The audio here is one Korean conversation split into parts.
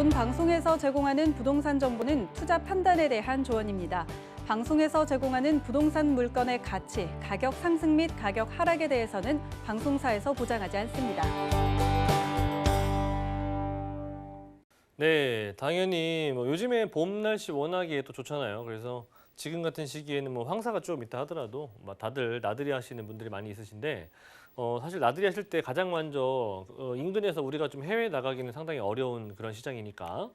본 방송에서 제공하는 부동산 정보는 투자 판단에 대한 조언입니다. 방송에서 제공하는 부동산 물건의 가치, 가격 상승 및 가격 하락에 대해서는 방송사에서 보장하지 않습니다. 네, 당연히 요즘에 봄 날씨 워낙에 또 좋잖아요. 그래서 지금 같은 시기에는 황사가 좀 있다 하더라도 다들 나들이 하시는 분들이 많이 있으신데 사실 나들이 하실 때 가장 먼저 인근에서 우리가 좀 해외 나가기는 상당히 어려운 그런 시장이니까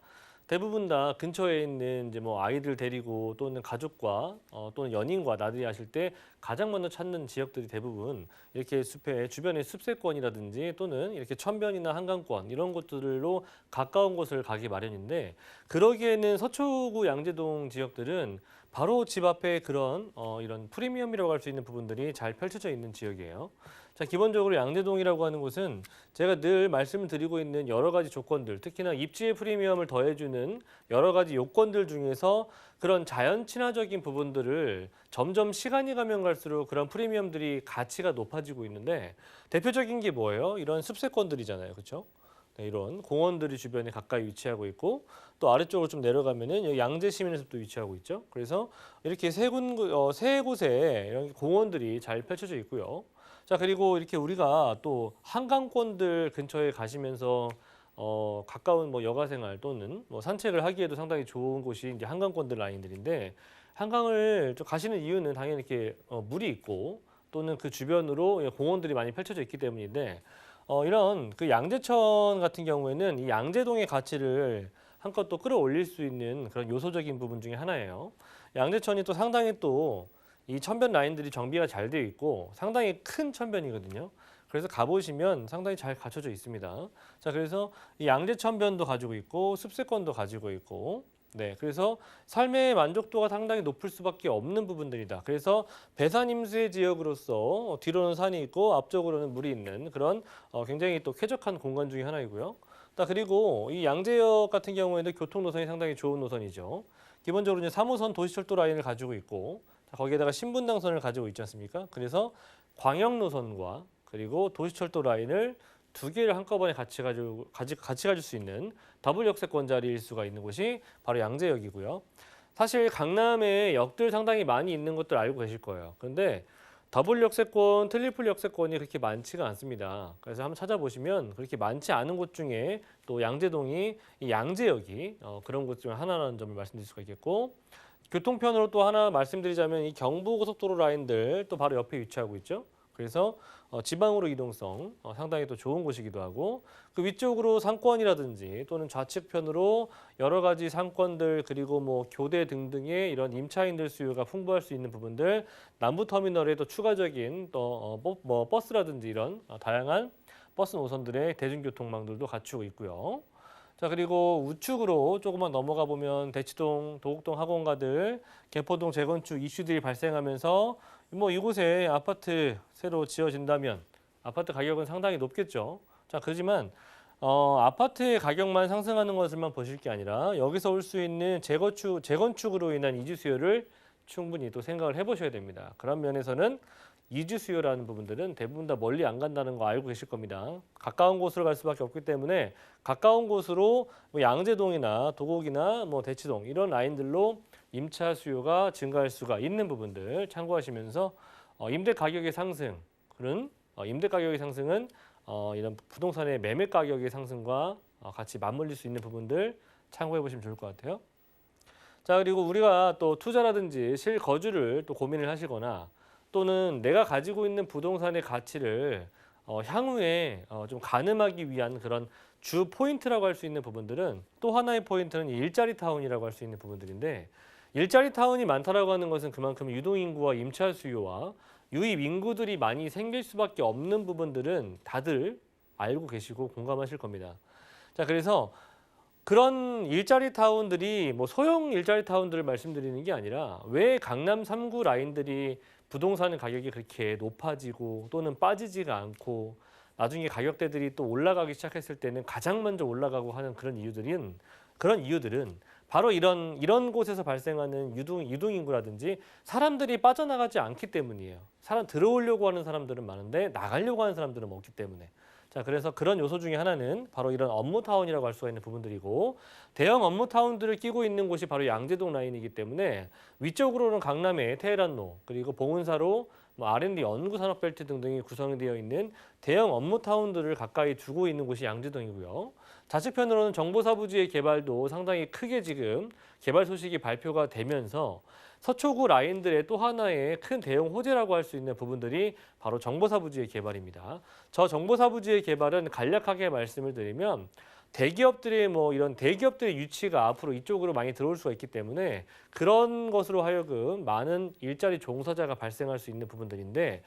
대부분 다 근처에 있는 이제 아이들 데리고 또는 가족과 또는 연인과 나들이 하실 때 가장 먼저 찾는 지역들이 대부분 이렇게 숲의 주변의 숲세권이라든지 또는 이렇게 천변이나 한강권 이런 곳들로 가까운 곳을 가기 마련인데 그러기에는 서초구 양재동 지역들은 바로 집 앞에 그런 이런 프리미엄이라고 할 수 있는 부분들이 잘 펼쳐져 있는 지역이에요. 자, 기본적으로 양재동이라고 하는 곳은 제가 늘 말씀을 드리고 있는 여러 가지 조건들, 특히나 입지의 프리미엄을 더해주는 여러 가지 요건들 중에서 그런 자연 친화적인 부분들을 점점 시간이 가면 갈수록 그런 프리미엄들이 가치가 높아지고 있는데 대표적인 게 뭐예요? 이런 숲세권들이잖아요. 그렇죠? 네, 이런 공원들이 주변에 가까이 위치하고 있고 또 아래쪽으로 좀 내려가면은 여기 양재시민숲도 위치하고 있죠. 그래서 이렇게 세 곳에 이런 공원들이 잘 펼쳐져 있고요. 자, 그리고 이렇게 우리가 또 한강권들 근처에 가시면서 가까운 여가 생활 또는 산책을 하기에도 상당히 좋은 곳이 이제 한강권들 라인들인데 한강을 좀 가시는 이유는 당연히 이렇게 물이 있고 또는 그 주변으로 공원들이 많이 펼쳐져 있기 때문인데 이런 그 양재천 같은 경우에는 이 양재동의 가치를 한껏 또 끌어올릴 수 있는 그런 요소적인 부분 중에 하나예요. 양재천이 또 상당히 또 이 천변 라인들이 정비가 잘 되어 있고 상당히 큰 천변이거든요. 그래서 가보시면 상당히 잘 갖춰져 있습니다. 자, 그래서 이 양재천변도 가지고 있고 숲세권도 가지고 있고 네, 그래서 삶의 만족도가 상당히 높을 수밖에 없는 부분들이다. 그래서 배산 임수의 지역으로서 뒤로는 산이 있고 앞쪽으로는 물이 있는 그런 굉장히 또 쾌적한 공간 중에 하나이고요. 그리고 이 양재역 같은 경우에는 교통 노선이 상당히 좋은 노선이죠. 기본적으로 이제 3호선 도시철도 라인을 가지고 있고 거기에다가 신분당선을 가지고 있지 않습니까? 그래서 광역 노선과 그리고 도시철도 라인을 두 개를 한꺼번에 같이 가질 수 있는 더블 역세권자리일 수가 있는 곳이 바로 양재역이고요. 사실 강남에 역들 상당히 많이 있는 것들 알고 계실 거예요. 그런데 더블 역세권, 트리플 역세권이 그렇게 많지가 않습니다. 그래서 한번 찾아보시면 그렇게 많지 않은 곳 중에 또 양재동이 이 양재역이 그런 곳 중 하나라는 점을 말씀드릴 수가 있겠고 교통편으로 또 하나 말씀드리자면 이 경부고속도로 라인들 또 바로 옆에 위치하고 있죠. 그래서 지방으로 이동성 상당히 또 좋은 곳이기도 하고 그 위쪽으로 상권이라든지 또는 좌측편으로 여러 가지 상권들 그리고 교대 등등의 이런 임차인들 수요가 풍부할 수 있는 부분들 남부터미널에 또 추가적인 또 버스라든지 이런 다양한 버스 노선들의 대중교통망들도 갖추고 있고요. 자, 그리고 우측으로 조금만 넘어가 보면 대치동, 도곡동 학원가들, 개포동 재건축 이슈들이 발생하면서 이곳에 아파트 새로 지어진다면 아파트 가격은 상당히 높겠죠. 자, 그렇지만 아파트의 가격만 상승하는 것을만 보실 게 아니라 여기서 올 수 있는 재건축으로 인한 이주 수요를 충분히 또 생각을 해보셔야 됩니다. 그런 면에서는 이주 수요라는 부분들은 대부분 다 멀리 안 간다는 거 알고 계실 겁니다. 가까운 곳으로 갈 수밖에 없기 때문에 가까운 곳으로 양재동이나 도곡이나 대치동 이런 라인들로 임차 수요가 증가할 수가 있는 부분들 참고하시면서 임대 가격의 상승, 그런 임대 가격의 상승은 이런 부동산의 매매 가격의 상승과 같이 맞물릴 수 있는 부분들 참고해 보시면 좋을 것 같아요. 자, 그리고 우리가 또 투자라든지 실거주를 또 고민을 하시거나 또는 내가 가지고 있는 부동산의 가치를 향후에 좀 가늠하기 위한 그런 주 포인트라고 할 수 있는 부분들은 또 하나의 포인트는 일자리 타운이라고 할 수 있는 부분들인데 일자리 타운이 많다라고 하는 것은 그만큼 유동인구와 임차 수요와 유입 인구들이 많이 생길 수밖에 없는 부분들은 다들 알고 계시고 공감하실 겁니다. 자, 그래서 그런 일자리 타운들이 소형 일자리 타운들을 말씀드리는 게 아니라 왜 강남 3구 라인들이 부동산 가격이 그렇게 높아지고 또는 빠지지가 않고 나중에 가격대들이 또 올라가기 시작했을 때는 가장 먼저 올라가고 하는 그런 이유들은 바로 이런 곳에서 발생하는 유동인구라든지 사람들이 빠져나가지 않기 때문이에요. 들어오려고 하는 사람들은 많은데 나가려고 하는 사람들은 없기 때문에. 자, 그래서 그런 요소 중에 하나는 바로 이런 업무타운이라고 할 수가 있는 부분들이고, 대형 업무타운들을 끼고 있는 곳이 바로 양재동 라인이기 때문에 위쪽으로는 강남의 테헤란로, 그리고 봉은사로, R&D 연구산업벨트 등등이 구성되어 있는 대형 업무타운들을 가까이 두고 있는 곳이 양재동이고요. 좌측편으로는 정보사부지의 개발도 상당히 크게 지금 개발 소식이 발표가 되면서 서초구 라인들의 또 하나의 큰 대형 호재라고 할 수 있는 부분들이 바로 정보사부지의 개발입니다. 저 정보사부지의 개발은 간략하게 말씀을 드리면 대기업들의 이런 대기업들의 유치가 앞으로 이쪽으로 많이 들어올 수가 있기 때문에 그런 것으로 하여금 많은 일자리 종사자가 발생할 수 있는 부분들인데,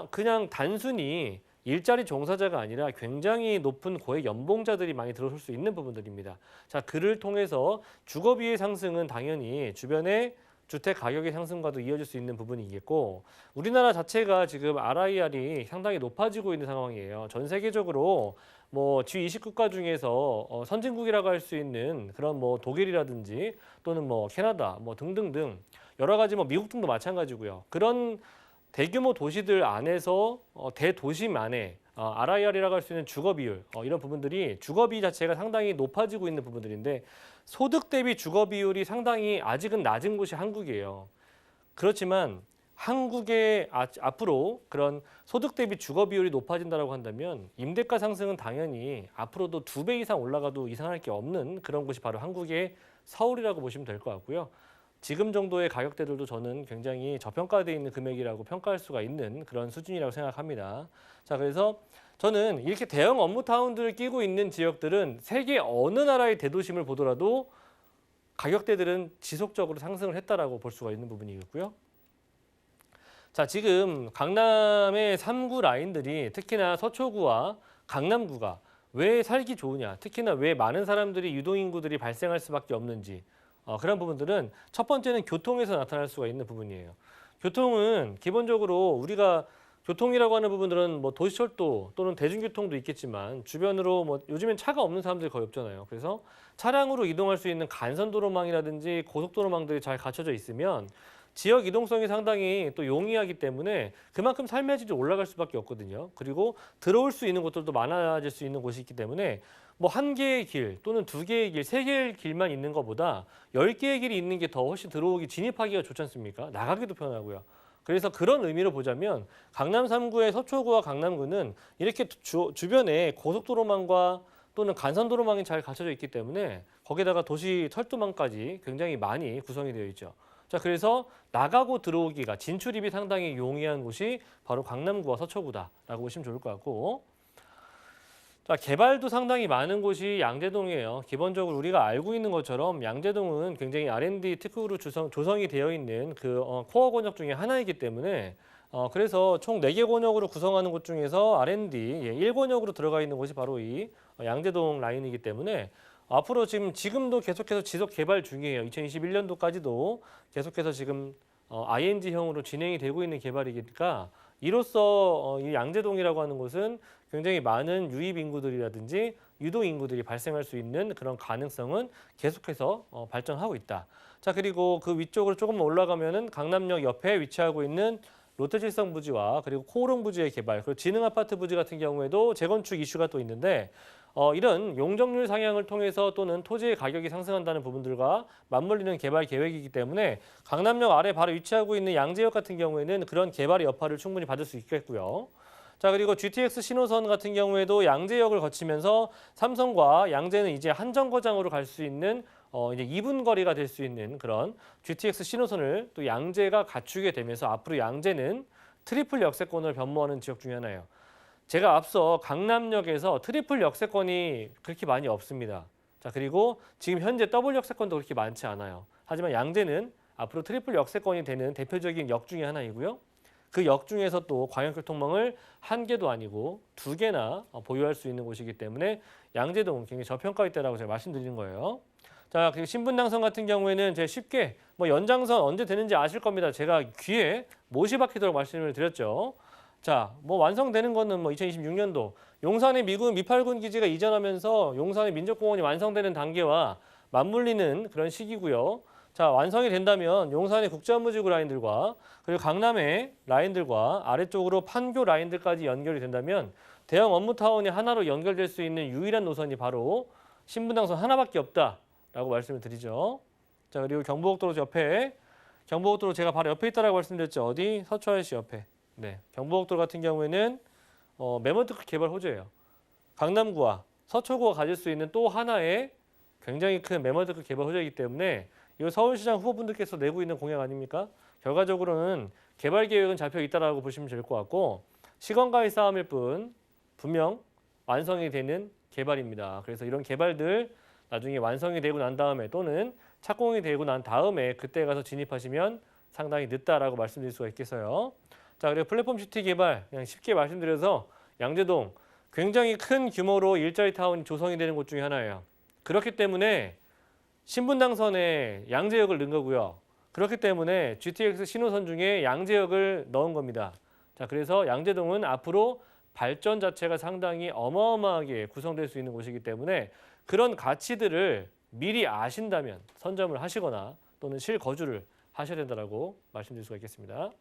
그냥 단순히 일자리 종사자가 아니라 굉장히 높은 고액 연봉자들이 많이 들어올 수 있는 부분들입니다. 자, 그를 통해서 주거비의 상승은 당연히 주변의 주택 가격의 상승과도 이어질 수 있는 부분이겠고, 우리나라 자체가 지금 RIR이 상당히 높아지고 있는 상황이에요. 전 세계적으로 G20 국가 중에서 선진국이라고 할 수 있는 그런 독일이라든지 또는 캐나다 등등등 여러 가지 미국 등도 마찬가지고요. 그런 대규모 도시들 안에서 대도심안에 RIR이라고 할 수 있는 주거 비율, 이런 부분들이 주거비 자체가 상당히 높아지고 있는 부분들인데, 소득 대비 주거 비율이 상당히 아직은 낮은 곳이 한국이에요. 그렇지만 한국의 앞으로 그런 소득 대비 주거 비율이 높아진다고 한다면 임대가 상승은 당연히 앞으로도 2배 이상 올라가도 이상할 게 없는 그런 곳이 바로 한국의 서울이라고 보시면 될 것 같고요. 지금 정도의 가격대들도 저는 굉장히 저평가되어 있는 금액이라고 평가할 수가 있는 그런 수준이라고 생각합니다. 자, 그래서 저는 이렇게 대형 업무타운들을 끼고 있는 지역들은 세계 어느 나라의 대도심을 보더라도 가격대들은 지속적으로 상승을 했다라고 볼 수가 있는 부분이겠고요. 자, 지금 강남의 3구 라인들이 특히나 서초구와 강남구가 왜 살기 좋으냐, 특히나 왜 많은 사람들이 유동인구들이 발생할 수밖에 없는지, 그런 부분들은 첫 번째는 교통에서 나타날 수가 있는 부분이에요. 교통은 기본적으로 우리가 교통이라고 하는 부분들은 도시철도 또는 대중교통도 있겠지만 주변으로 요즘엔 차가 없는 사람들이 거의 없잖아요. 그래서 차량으로 이동할 수 있는 간선도로망이라든지 고속도로망들이 잘 갖춰져 있으면 지역 이동성이 상당히 또 용이하기 때문에 그만큼 삶의 질이 올라갈 수밖에 없거든요. 그리고 들어올 수 있는 곳들도 많아질 수 있는 곳이 있기 때문에 한 개의 길 또는 2개의 길, 3개의 길만 있는 것보다 10개의 길이 있는 게 더 훨씬 들어오기, 진입하기가 좋지 않습니까? 나가기도 편하고요. 그래서 그런 의미로 보자면 강남 3구의 서초구와 강남구는 이렇게 주변에 고속도로망과 또는 간선도로망이 잘 갖춰져 있기 때문에 거기다가 도시 철도망까지 굉장히 많이 구성이 되어 있죠. 자, 그래서 나가고 들어오기가, 진출입이 상당히 용이한 곳이 바로 강남구와 서초구다라고 보시면 좋을 것 같고, 자, 개발도 상당히 많은 곳이 양재동이에요. 기본적으로 우리가 알고 있는 것처럼 양재동은 굉장히 R&D 특구로 조성이 되어 있는 그 코어 권역 중에 하나이기 때문에 그래서 총 4개 권역으로 구성하는 곳 중에서 R&D 1권역으로 들어가 있는 곳이 바로 이 양재동 라인이기 때문에 앞으로 지금도 계속해서 지속 개발 중이에요. 2021년도까지도 계속해서 지금 ING형으로 진행이 되고 있는 개발이니까 이로써 이 양재동이라고 하는 곳은 굉장히 많은 유입 인구들이라든지 유동 인구들이 발생할 수 있는 그런 가능성은 계속해서 발전하고 있다. 자, 그리고 그 위쪽으로 조금 올라가면은 강남역 옆에 위치하고 있는 롯데질성 부지와 그리고 코오롱 부지의 개발, 그리고 지능 아파트 부지 같은 경우에도 재건축 이슈가 또 있는데, 이런 용적률 상향을 통해서 또는 토지의 가격이 상승한다는 부분들과 맞물리는 개발 계획이기 때문에 강남역 아래 바로 위치하고 있는 양재역 같은 경우에는 그런 개발의 여파를 충분히 받을 수 있겠고요. 자, 그리고 GTX 신호선 같은 경우에도 양재역을 거치면서 삼성과 양재는 이제 한 정거장으로 갈 수 있는 이제 2분 거리가 될 수 있는 그런 GTX 신호선을 또 양재가 갖추게 되면서 앞으로 양재는 트리플 역세권을 변모하는 지역 중에 하나예요. 제가 앞서 강남역에서 트리플 역세권이 그렇게 많이 없습니다. 자, 그리고 지금 현재 더블 역세권도 그렇게 많지 않아요. 하지만 양재는 앞으로 트리플 역세권이 되는 대표적인 역 중에 하나이고요. 그 역 중에서 또 광역교통망을 1개도 아니고 2개나 보유할 수 있는 곳이기 때문에 양재동은 굉장히 저평가 있다라고 제가 말씀드리는 거예요. 자, 그리고 신분당선 같은 경우에는 제가 쉽게 연장선 언제 되는지 아실 겁니다. 제가 귀에 못이 박히도록 말씀을 드렸죠. 자, 완성되는 거는 2026년도 용산의 미군 미팔군 기지가 이전하면서 용산의 민족공원이 완성되는 단계와 맞물리는 그런 시기고요. 자, 완성이 된다면 용산의 국제업무지구 라인들과 그리고 강남의 라인들과 아래쪽으로 판교 라인들까지 연결이 된다면 대형 업무타운이 하나로 연결될 수 있는 유일한 노선이 바로 신분당선 하나밖에 없다라고 말씀을 드리죠. 자, 그리고 경부고속도로 옆에, 경부고속도로 제가 바로 옆에 있다라고 말씀드렸죠. 어디? 서초IC 옆에. 네, 경부고속도로 같은 경우에는 매머드크 개발 호재예요. 강남구와 서초구가 가질 수 있는 또 하나의 굉장히 큰 매머드크 개발 호재이기 때문에 이 서울시장 후보분들께서 내고 있는 공약 아닙니까? 결과적으로는 개발 계획은 잡혀 있다라고 보시면 될 것 같고 시간과의 싸움일 뿐 분명 완성이 되는 개발입니다. 그래서 이런 개발들 나중에 완성이 되고 난 다음에 또는 착공이 되고 난 다음에 그때 가서 진입하시면 상당히 늦다라고 말씀드릴 수가 있겠어요. 자, 그리고 플랫폼 시티 개발 그냥 쉽게 말씀드려서 양재동 굉장히 큰 규모로 일자리 타운이 조성이 되는 곳 중에 하나예요. 그렇기 때문에 신분당선에 양재역을 넣은 거고요. 그렇기 때문에 GTX 신호선 중에 양재역을 넣은 겁니다. 자, 그래서 양재동은 앞으로 발전 자체가 상당히 어마어마하게 구성될 수 있는 곳이기 때문에 그런 가치들을 미리 아신다면 선점을 하시거나 또는 실거주를 하셔야 된다고 말씀드릴 수가 있겠습니다.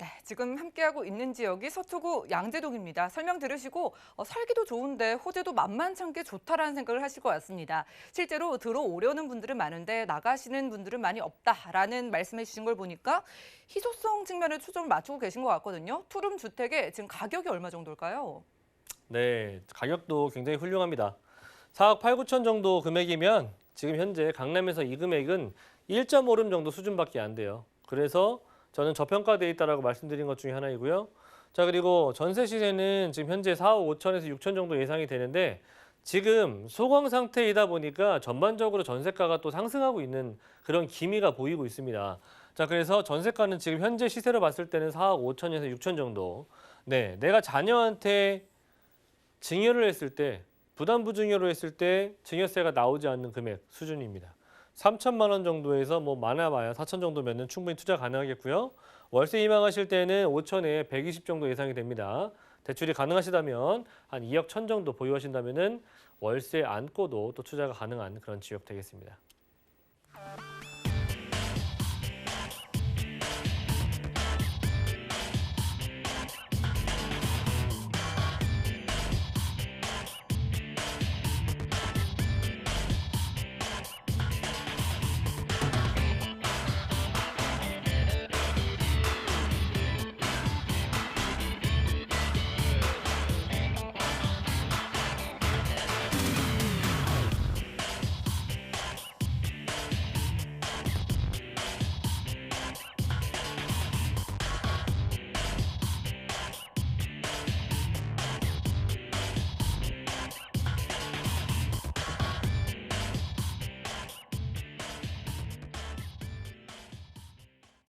네, 지금 함께하고 있는 지역이 서초구 양재동입니다. 설명 들으시고 살기도 좋은데 호재도 만만찮게 좋다라는 생각을 하실 것 같습니다. 실제로 들어오려는 분들은 많은데 나가시는 분들은 많이 없다라는 말씀해 주신 걸 보니까 희소성 측면에 초점을 맞추고 계신 것 같거든요. 투룸 주택의 지금 가격이 얼마 정도일까요? 네, 가격도 굉장히 훌륭합니다. 4억 8, 9천 정도 금액이면 지금 현재 강남에서 이 금액은 1.5룸 정도 수준밖에 안 돼요. 그래서 저는 저평가되어 있다라고 말씀드린 것 중에 하나이고요. 자, 그리고 전세 시세는 지금 현재 4억 5천에서 6천 정도 예상이 되는데 지금 소강 상태이다 보니까 전반적으로 전세가가 또 상승하고 있는 그런 기미가 보이고 있습니다. 자, 그래서 전세가는 지금 현재 시세로 봤을 때는 4억 5천에서 6천 정도. 네, 내가 자녀한테 증여를 했을 때 부담부 증여로 했을 때 증여세가 나오지 않는 금액 수준입니다. 3천만 원 정도에서 뭐 많아봐야 4천 정도면은 충분히 투자 가능하겠고요. 월세 희망하실 때는 5천에 120 정도 예상이 됩니다. 대출이 가능하시다면 한 2억 1천 정도 보유하신다면은 월세 안고도 또 투자가 가능한 그런 지역 되겠습니다.